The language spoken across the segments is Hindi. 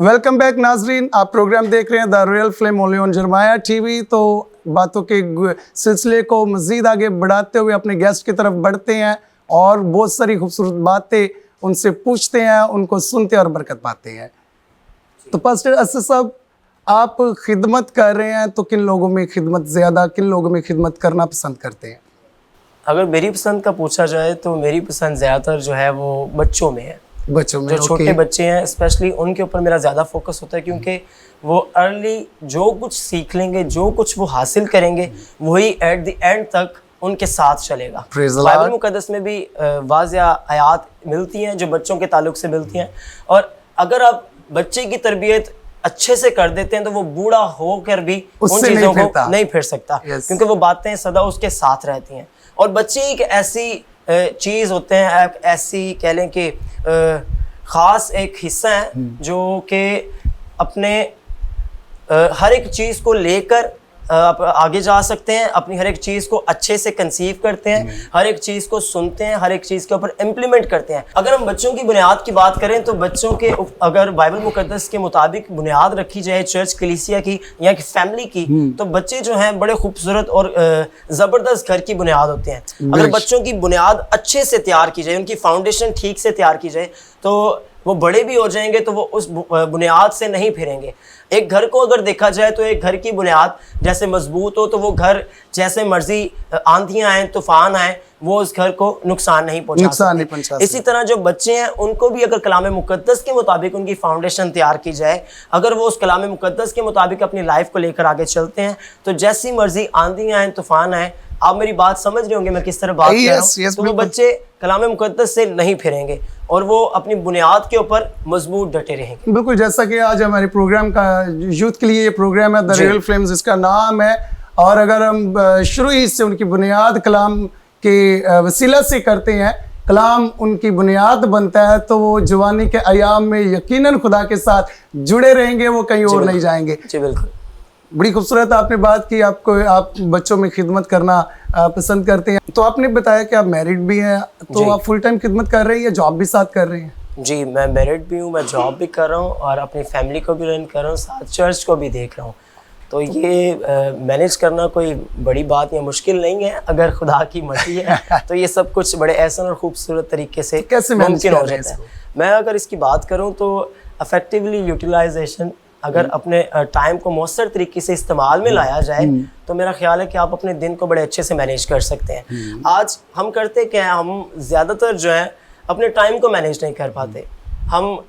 वेलकम बैक नाजरीन, आप प्रोग्राम देख रहे हैं the royal flame only on जरमाया टीवी। तो बातों के सिलसिले को मज़ीद आगे बढ़ाते हुए अपने गेस्ट की तरफ बढ़ते हैं और बहुत सारी खूबसूरत बातें उनसे पूछते हैं, उनको सुनते हैं और बरकत पाते हैं। तो पास्टर असद साहब, आप खिदमत कर रहे हैं तो किन लोगों में खिदमत ज़्यादा, किन लोगों में खिदमत करना पसंद करते हैं? अगर मेरी पसंद का पूछा जाए तो मेरी पसंद ज़्यादातर जो है वो बच्चों में है। बच्चों में, जो छोटे बच्चे हैं स्पेशली उनके ऊपर मेरा ज़्यादा फोकस होता है, क्योंकि वो अर्ली जो कुछ सीख लेंगे, जो कुछ वो हासिल करेंगे, वही एट द एंड तक उनके साथ चलेगा। बाइबल मुकद्दस में भी वाज़िया आयात मिलती हैं जो बच्चों के ताल्लुक से मिलती हैं, और अगर आप बच्चे की तरबियत अच्छे से कर देते हैं तो वो बूढ़ा होकर भी उन चीज़ों को नहीं फिर सकता, क्योंकि वो बातें सदा उसके साथ रहती हैं। और बच्चे एक ऐसी चीज़ होते हैं, ऐसी कह लें कि ख़ास एक हिस्सा है जो कि अपने हर एक चीज़ को लेकर आप आगे जा सकते हैं, अपनी हर एक चीज़ को अच्छे से कंसीव करते हैं, हर एक चीज़ को सुनते हैं, हर एक चीज़ के ऊपर इम्प्लीमेंट करते हैं। अगर हम बच्चों की बुनियाद की बात करें तो बच्चों के अगर बाइबल मुकद्दस के मुताबिक बुनियाद रखी जाए चर्च कलीसिया की या कि फैमिली की, तो बच्चे जो हैं बड़े खूबसूरत और ज़बरदस्त घर की बुनियाद होते हैं। अगर बच्चों की बुनियाद अच्छे से तैयार की जाए, उनकी फाउंडेशन ठीक से तैयार की जाए, तो वो बड़े भी हो जाएंगे तो वो उस बुनियाद से नहीं फिरेंगे। एक घर को अगर देखा जाए तो एक घर की बुनियाद जैसे मजबूत हो तो वो घर जैसे मर्जी आंधियां आए, तूफान आए, वो उस घर को नुकसान नहीं पहुंचा। इसी तरह जो बच्चे हैं उनको भी अगर कलाम मुकद्दस के मुताबिक उनकी फाउंडेशन तैयार की जाए, अगर वो उस कलाम मुकद्दस के मुताबिक अपनी लाइफ को लेकर आगे चलते हैं, तो जैसी मर्जी आंधियां आए, तूफान आए, आप मेरी बात समझ रहे होंगे मैं किस तरह बात कर रहा हूं, तो वो बच्चे कलाम मुकद्दस से नहीं फिरेंगे और वो अपनी बुनियाद के ऊपर मजबूत डटे रहेंगे। बिल्कुल, जैसा कि आज हमारे प्रोग्राम का यूथ के लिए ये प्रोग्राम है द रियल फ्लेम्स, इसका नाम है। और अगर हम शुरू ही से उनकी बुनियाद कलाम के वसीला से करते हैं, कलाम उनकी बुनियाद बनता है, तो वो जवानी के अयाम में यकीनन खुदा के साथ जुड़े रहेंगे, वो कहीं और नहीं जाएंगे। जी बिल्कुल, बड़ी खूबसूरत आपने बात की, आप बच्चों में खिदमत करना पसंद करते हैं। तो आपने बताया कि आप मैरिड भी हैं, तो आप फुल टाइम खिदमत कर रहे हैं या जॉब भी साथ कर रहे हैं? जी, मैं मैरिड भी हूँ, मैं जॉब भी कर रहा हूँ और अपनी फैमिली को भी रन कर रहा हूँ, साथ चर्च को भी देख रहा हूँ। तो ये मैनेज करना कोई बड़ी बात या मुश्किल नहीं है, अगर खुदा की मर्जी है तो ये सब कुछ बड़े एहसन और खूबसूरत तरीके से कैसे मुमकिन हो जाता है। मैं अगर इसकी बात करूँ तो इफेक्टिवली यूटिलाइजेशन, अगर अपने टाइम को मौसर तरीके से इस्तेमाल में लाया जाए तो मेरा ख्याल है कि आप अपने दिन को बड़े अच्छे से मैनेज कर सकते हैं। आज हम करते क्या है, हम ज़्यादातर जो है अपने टाइम को मैनेज नहीं कर पाते। हम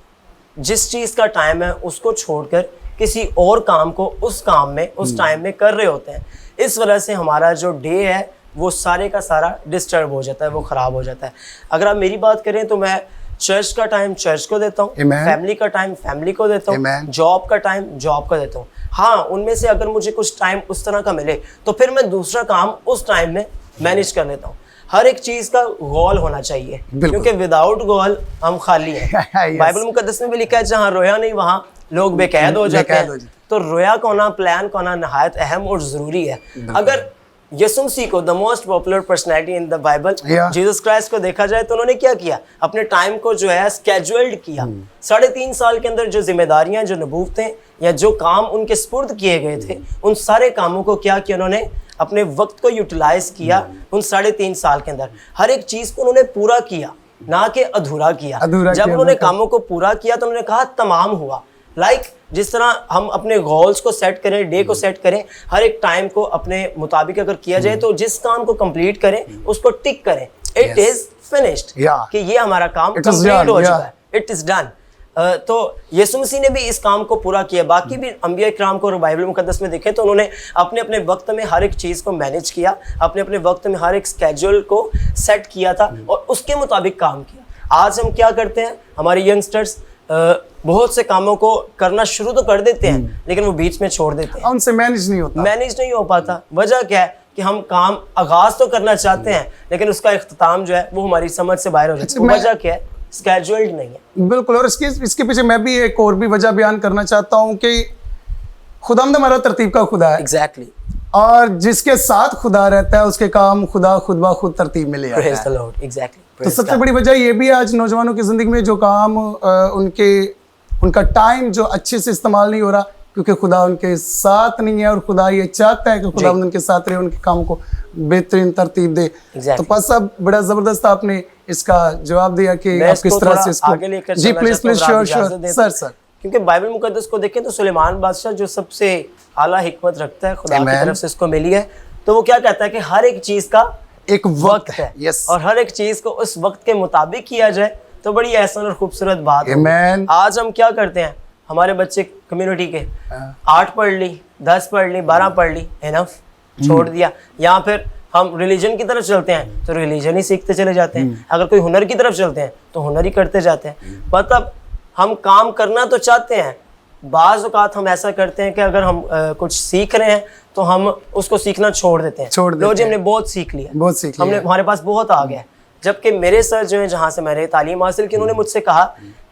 जिस चीज़ का टाइम है उसको छोड़कर किसी और काम को उस काम में उस टाइम में कर रहे होते हैं। इस वजह से हमारा जो डे है वो सारे का सारा डिस्टर्ब हो जाता है, वो ख़राब हो जाता है। अगर आप मेरी बात करें तो मैं चर्च का टाइम चर्च को देता हूँ, फैमिली का टाइम फैमिली को देता हूँ, जॉब का टाइम जॉब को देता हूँ। हाँ, उनमें से अगर मुझे कुछ टाइम उस तरह का मिले तो फिर मैं दूसरा काम उस टाइम में मैनेज कर लेता हूँ। हर एक चीज़ का गोल होना चाहिए, क्योंकि विदाउट गोल हम खाली हैं। बाइबल मुकद्दस में भी लिखा है जहाँ रोया नहीं वहाँ लोग बेकैद हो जाते हैं। तो रोया का होना, प्लान का होना नहायत अहम और ज़रूरी है। अगर यीशु मसीह को, the most popular personality in the Bible, Jesus Christ को देखा जाए तो उन्होंने क्या किया, अपने टाइम को जो है स्केड्यूल्ड किया। 3.5 साल के अंदर जो जिम्मेदारियां, जो नबूवतें या जो काम उनके सुपुर्द किए गए थे, उन सारे कामों को क्या किया उन्होंने, अपने वक्त को यूटिलाइज किया। उन 3.5 साल के अंदर हर एक चीज़ को उन्होंने पूरा किया, ना कि अधूरा किया। जब उन्होंने कामों को पूरा किया तो उन्होंने कहा तमाम हुआ। जिस तरह हम अपने गोल्स को सेट करें, डे को सेट करें, हर एक टाइम को अपने मुताबिक अगर किया जाए तो जिस काम को कंप्लीट करें उसको टिक करें, इट इज फिनिश्ड, कि ये हमारा काम कंप्लीट हो चुका है, इट इज डन। तो यीशु मसीह ने भी इस काम को पूरा किया। बाकी भी अंबिया इकराम को बाइबल मुकद्दस में देखें तो उन्होंने अपने अपने वक्त में हर एक चीज़ को मैनेज किया, अपने अपने वक्त में हर एक स्केड्यूल को सेट किया था और उसके मुताबिक काम किया। आज हम क्या करते हैं, हमारे यंगस्टर्स बहुत से कामों को करना शुरू तो कर देते हैं लेकिन वो बीच में छोड़ देते हैं, उनसे मैनेज नहीं हो पाता। वजह क्या है कि हम काम आगाज तो करना चाहते हैं लेकिन उसका इख्तिताम जो है वो हमारी समझ से बाहर हो जाता है। वजह क्या है, स्केड्यूल्ड नहीं है। बिल्कुल, और इसके पीछे मैं भी एक और भी वजह बयान करना चाहता हूँ कि खुदावंद हमारा तरतीब का खुदा है। एग्जैक्टली। और जिसके साथ खुदा रहता है उसके काम खुदा खुद ब खुद तरतीब में ले आता है। एग्जैक्टली। तो सबसे बड़ी वजह ये भी है आज नौजवानों की जिंदगी में जो काम उनका टाइम जो अच्छे से इस्तेमाल नहीं हो रहा, क्योंकि खुदा उनके साथ नहीं है और खुदा ये चाहता है कि खुदा उनके साथ रहे, उनके काम को बेहतरीन तरतीब दे। तो पास साहब बड़ा जबरदस्त आपने इसका जवाब दिया कि आप किस तरह से इसको आगे लेकर जी please please sure sure sir. क्योंकि बाइबल मुकद्दस को देखें तो सुलेमान बादशाह जो सबसे आला हिकमत रखता है, खुदा की तरफ से इसको मिली है, तो वो क्या कहता है कि हर एक चीज का एक वक्त है और हर एक चीज को उस वक्त के मुताबिक किया जाए तो बड़ी एहसान और खूबसूरत बात है। आज हम क्या करते हैं, हमारे बच्चे कम्युनिटी के 8 पढ़ ली, 10 पढ़ ली, 12 पढ़ ली, एनफ, छोड़ दिया। या फिर हम रिलीजन की तरफ चलते हैं तो रिलीजन ही सीखते चले जाते हैं, अगर कोई हुनर की तरफ चलते हैं तो हुनर ही करते जाते हैं। मतलब हम काम करना तो चाहते हैं, बाज़ औक़ात हम ऐसा करते हैं कि अगर हम कुछ सीख रहे हैं तो हम उसको सीखना छोड़ देते हैं। लो जी हमने बहुत सीख लिया, हमने हमारे पास बहुत आ गया। जबकि मेरे सर जो है जहाँ से मैंने तालीम हासिल की, उन्होंने मुझसे कहा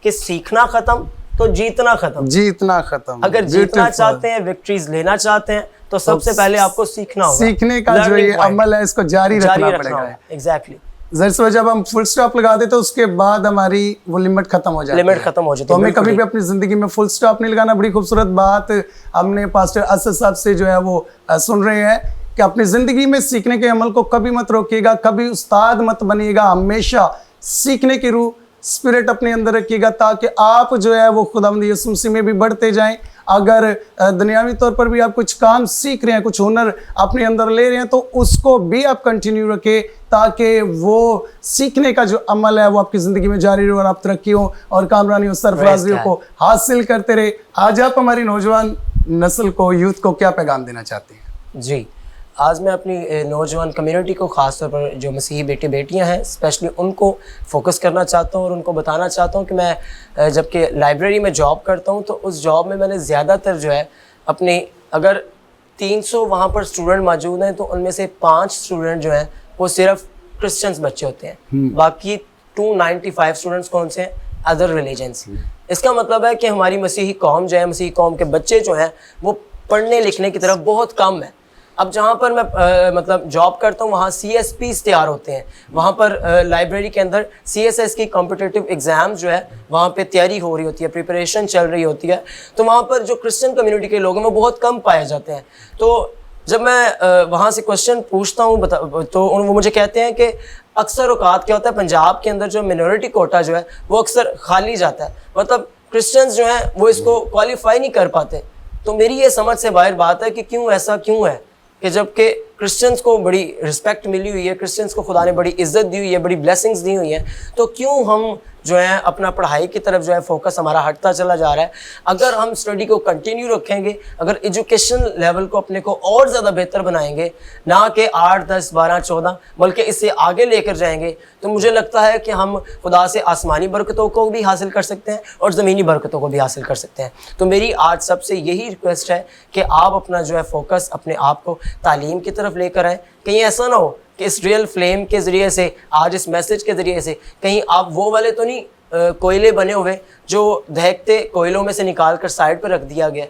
कि सीखना खत्म तो जीतना खत्म। जीतना खत्म। अगर जीतना चाहते हैं, विक्ट्रीज लेना चाहते हैं तो सबसे पहले आपको सीखना होगा। सीखने का जो ये अमल है इसको जारी रखना पड़ेगा। एग्जैक्टली। जब हम फुल स्टॉप लगा देते तो उसके बाद हमारी वो लिमिट खत्म हो जाती है। लिमिट खत्म हो जाती है। तो हमें कभी भी अपनी जिंदगी में फुल स्टॉप नहीं लगाना। बड़ी खूबसूरत बात हमने पास्टर असद साहब से जो है वो सुन रहे हैं कि अपनी जिंदगी में सीखने के अमल को कभी मत रोकिएगा, कभी उस्ताद मत बनिएगा, हमेशा सीखने की रूह स्पिरिट अपने अंदर रखिएगा ताकि आप जो है वो खुदावंद यीशु मसीह में भी बढ़ते जाएं। अगर दुनियावी तौर पर भी आप कुछ काम सीख रहे हैं, कुछ हुनर अपने अंदर ले रहे हैं तो उसको भी आप कंटिन्यू रखें ताकि वो सीखने का जो अमल है वो आपकी ज़िंदगी में जारी रहे और आप तरक्कियों और कामरानी और सरफराजियों को हासिल करते रहे। आज आप हमारी नौजवान नस्ल को, यूथ को क्या पैगाम देना चाहते हैं? जी, आज मैं अपनी नौजवान कम्युनिटी को, ख़ास तौर पर जो मसीही बेटे बेटियां हैं स्पेशली, उनको फोकस करना चाहता हूं और उनको बताना चाहता हूं कि मैं जबकि लाइब्रेरी में जॉब करता हूं तो उस जॉब में मैंने ज़्यादातर जो है अपने, अगर 300 वहाँ पर स्टूडेंट मौजूद हैं तो उनमें से 5 स्टूडेंट जो हैं वो सिर्फ क्रिश्चियंस बच्चे होते हैं, बाकी 295 स्टूडेंट्स कौन से हैं? Other religions. इसका मतलब है कि हमारी मसीही कौम जो है, मसीही कौम के बच्चे जो हैं वो पढ़ने लिखने की तरफ बहुत कम है। अब जहाँ पर मैं मतलब जॉब करता हूँ वहाँ CSPs तैयार होते हैं, वहाँ पर लाइब्रेरी के अंदर CSS की कॉम्पिटिटिव एग्ज़ाम जो है वहाँ पे तैयारी हो रही होती है, प्रिपरेशन चल रही होती है। तो वहाँ पर जो क्रिश्चियन कम्युनिटी के लोग हैं वो बहुत कम पाए जाते हैं। तो जब मैं वहाँ से क्वेश्चन पूछता हूँ तो वो मुझे कहते हैं कि अक्सर औकात क्या होता है, पंजाब के अंदर जो मिनॉरिटी कोटा जो है वो अक्सर खाली जाता है, मतलब क्रिश्चियंस जो हैं वो इसको क्वालिफाई नहीं कर पाते। तो मेरी ये समझ से बाहर बात है कि क्यों ऐसा क्यों है कि जबकि क्रिश्चियंस को बड़ी रिस्पेक्ट मिली हुई है, क्रिश्चियंस को खुदा ने बड़ी इज्जत दी हुई है, बड़ी ब्लेसिंग्स दी हुई हैं, तो क्यों हम जो है अपना पढ़ाई की तरफ जो है फोकस हमारा हटता चला जा रहा है। अगर हम स्टडी को कंटिन्यू रखेंगे, अगर एजुकेशन लेवल को अपने को और ज़्यादा बेहतर बनाएंगे, ना कि 8, 10, 12, 14 बल्कि इससे आगे लेकर जाएंगे, तो मुझे लगता है कि हम खुदा से आसमानी बरकतों को भी हासिल कर सकते हैं और ज़मीनी बरकतों को भी हासिल कर सकते हैं। तो मेरी आज सबसे यही रिक्वेस्ट है कि आप अपना जो है फोकस अपने आप को तालीम की तरफ लेकर आएँ। कहीं ऐसा ना हो कि इस रियल फ्लेम के ज़रिए से, आज इस मैसेज के ज़रिए से कहीं आप वो वाले तो नहीं कोयले बने हुए जो दहकते कोयलों में से निकाल कर साइड पर रख दिया गया।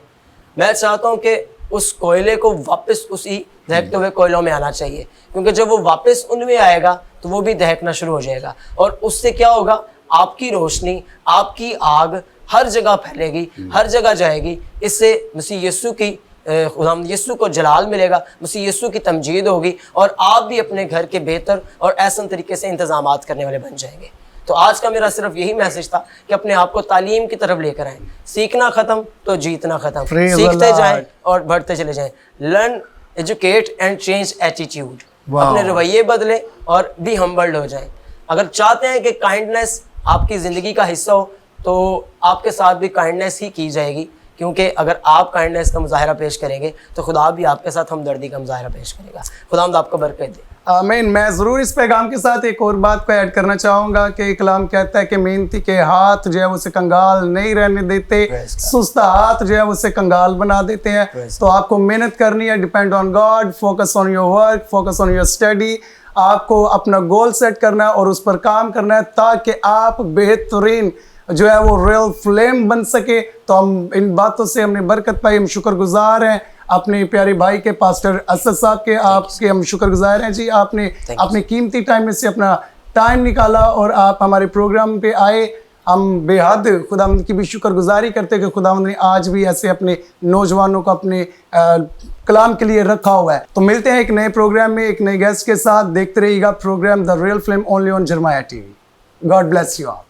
मैं चाहता हूँ कि उस कोयले को वापस उसी दहकते हुए कोयलों में आना चाहिए, क्योंकि जब वो वापस उनमें आएगा तो वो भी दहकना शुरू हो जाएगा और उससे क्या होगा, आपकी रोशनी, आपकी आग हर जगह फैलेगी, हर जगह जाएगी। इससे मसीह यीशु की खुदावंद यीशु को जलाल मिलेगा, मसीह यीशु की तमजीद होगी और आप भी अपने घर के बेहतर और ऐसा तरीके से इंतजामात करने वाले बन जाएंगे। तो आज का मेरा सिर्फ यही मैसेज था कि अपने आप को तालीम की तरफ लेकर आएँ। सीखना ख़त्म तो जीतना ख़त्म, सीखते जाएं और बढ़ते चले जाएं। Learn, educate and change attitude. अपने रवैये बदलें और भी हम्बल्ड हो जाएं। अगर चाहते हैं कि काइंडनेस आपकी ज़िंदगी का हिस्सा हो तो आपके साथ भी काइंडनेस ही की जाएगी, क्योंकि अगर आप काइंडनेस का मुजाहरा पेश करेंगे तो खुदा भी आपके साथ हमदर्दी का मुजाहरा पेश करेगा। खुदा आपको बरकत दे। आमीन। मैं ज़रूर इस पैगाम के साथ एक और बात को ऐड करना चाहूँगा कि कलाम कहता है कि मेहनती के हाथ जो है उसे कंगाल नहीं रहने देते, सुस्ता हाथ जो है उसे कंगाल बना देते हैं। तो आपको मेहनत करनी है, depend on God, focus on your work, focus on your study. आपको अपना गोल सेट करना है और उस पर काम करना है ताकि आप बेहतरीन जो है वो रियल फ्लेम बन सके। तो हम इन बातों से हमने बरकत पाई, हम शुक्रगुजार हैं अपने प्यारे भाई के, पास्टर असद साहब के, आपके हम शुक्रगुजार हैं जी। आपने अपने कीमती टाइम में से अपना टाइम निकाला और आप हमारे प्रोग्राम पे आए हम बेहद खुदावंद की भी शुक्रगुजारी करते हैं कि खुदावंद ने आज भी ऐसे अपने नौजवानों को अपने कलाम के लिए रखा हुआ है। तो मिलते हैं एक नए प्रोग्राम में एक नए गेस्ट के साथ। देखते रहिएगा program the real flame only on जरमाया TV. God bless you all.